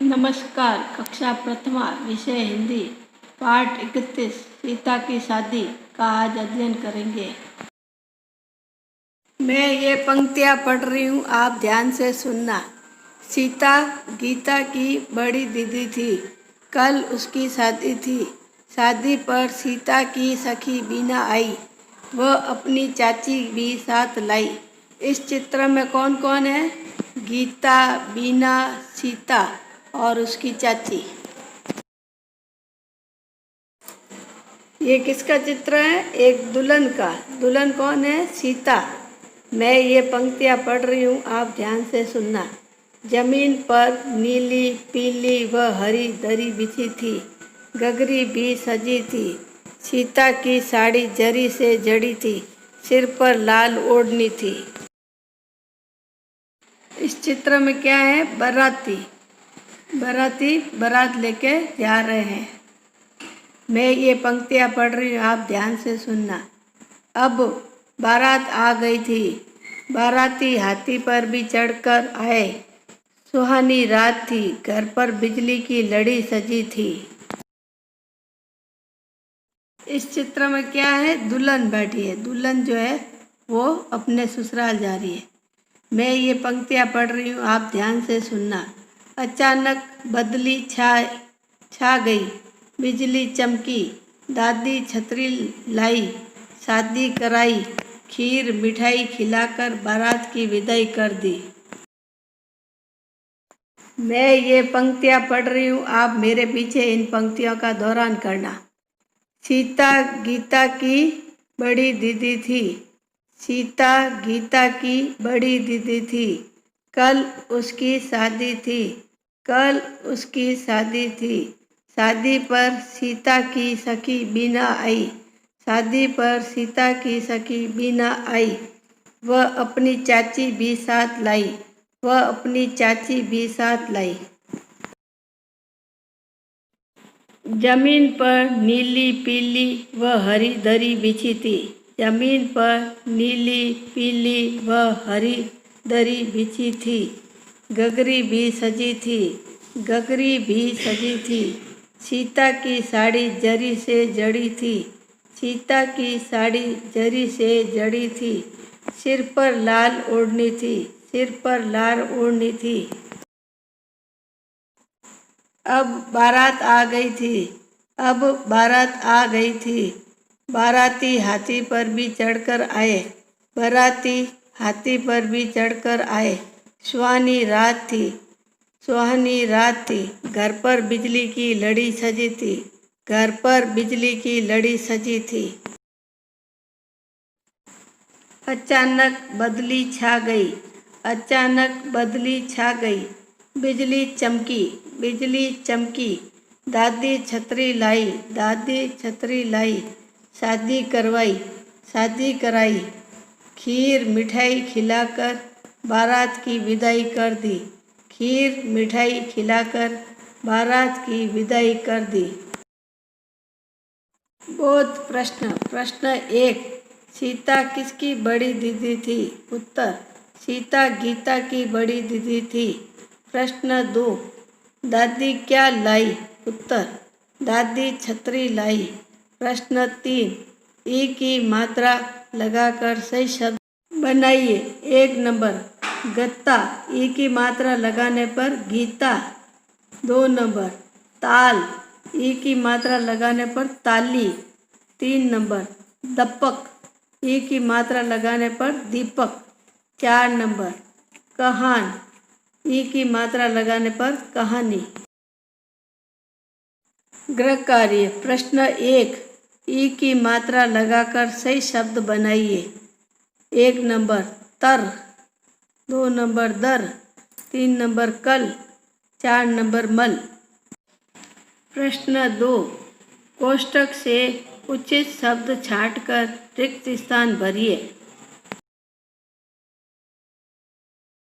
नमस्कार। कक्षा प्रथमा विषय हिंदी पाठ 31 सीता की शादी का आज अध्ययन करेंगे। मैं ये पंक्तियाँ पढ़ रही हूँ, आप ध्यान से सुनना। सीता गीता की बड़ी दीदी थी। कल उसकी शादी थी। शादी पर सीता की सखी बीना आई। वह अपनी चाची भी साथ लाई। इस चित्र में कौन कौन है? गीता, बीना, सीता और उसकी चाची। ये किसका चित्र है? एक दुल्हन का। दुल्हन कौन है? सीता। मैं ये पंक्तियाँ पढ़ रही हूँ, आप ध्यान से सुनना। जमीन पर नीली, पीली व हरी दरी बिछी थी। गगरी भी सजी थी। सीता की साड़ी जरी से जड़ी थी। सिर पर लाल ओढ़नी थी। इस चित्र में क्या है? बाराती। बाराती बारात लेके जा रहे हैं। मैं ये पंक्तियाँ पढ़ रही हूँ, आप ध्यान से सुनना। अब बारात आ गई थी। बाराती हाथी पर भी चढ़कर आए। सुहानी रात थी। घर पर बिजली की लड़ी सजी थी। इस चित्र में क्या है? दुल्हन बैठी है। दुल्हन जो है वो अपने ससुराल जा रही है। मैं ये पंक्तियाँ पढ़ रही हूँ, आप ध्यान से सुनना। अचानक बदली छा गई। बिजली चमकी। दादी छतरी लाई। शादी कराई। खीर मिठाई खिलाकर बारात की विदाई कर दी। मैं ये पंक्तियाँ पढ़ रही हूँ, आप मेरे पीछे इन पंक्तियों का दोहरान करना। सीता गीता की बड़ी दीदी थी। सीता गीता की बड़ी दीदी थी। कल उसकी शादी थी। कल उसकी शादी थी। शादी पर सीता की सखी बीना आई। शादी पर सीता की सखी बीना आई। वह अपनी चाची भी साथ लाई। वह अपनी चाची भी साथ लाई। जमीन पर नीली, पीली व हरी दरी बिछी थी। जमीन पर नीली, पीली व हरी दरी बिछी थी। गगरी भी सजी थी। गगरी भी सजी थी। सीता की साड़ी जरी से जड़ी थी। सीता की साड़ी जरी से जड़ी थी। सिर पर लाल ओढ़नी थी। सिर पर लाल ओढ़नी थी। अब बारात आ गई थी। अब बारात आ गई थी। बाराती हाथी पर भी चढ़कर आए। बाराती हाथी पर भी चढ़कर आए। सुहानी रात थी। सुहानी रात थी। घर पर बिजली की लड़ी सजी थी। घर पर बिजली की लड़ी सजी थी। अचानक बदली छा गई। अचानक बदली छा गई। बिजली चमकी। बिजली चमकी। दादी छतरी लाई। दादी छतरी लाई। शादी करवाई। शादी कराई। खीर मिठाई खिलाकर बारात की विदाई कर दी। खीर मिठाई खिलाकर बारात की विदाई कर दी। बोध प्रश्न। प्रश्न 1, सीता किसकी बड़ी दीदी थी? उत्तर, सीता गीता की बड़ी दीदी थी। प्रश्न 2, दादी क्या लाई? उत्तर, दादी छतरी लाई। प्रश्न 3, ई की मात्रा लगाकर सही शब्द बनाइए। 1 नंबर गत्ता, ई की मात्रा लगाने पर गीता। 2 नंबर ताल, ई की मात्रा लगाने पर ताली। 3 नंबर दपक, ई की मात्रा लगाने पर दीपक। 4 नंबर कहान, ई की मात्रा लगाने पर कहानी। गृह कार्य। प्रश्न 1, ई की मात्रा लगाकर सही शब्द बनाइए। 1 नंबर तर, 2 नंबर दर, 3 नंबर कल, 4 नंबर मल। प्रश्न 2, कोष्ठक से उचित शब्द छांटकर रिक्त स्थान भरिए।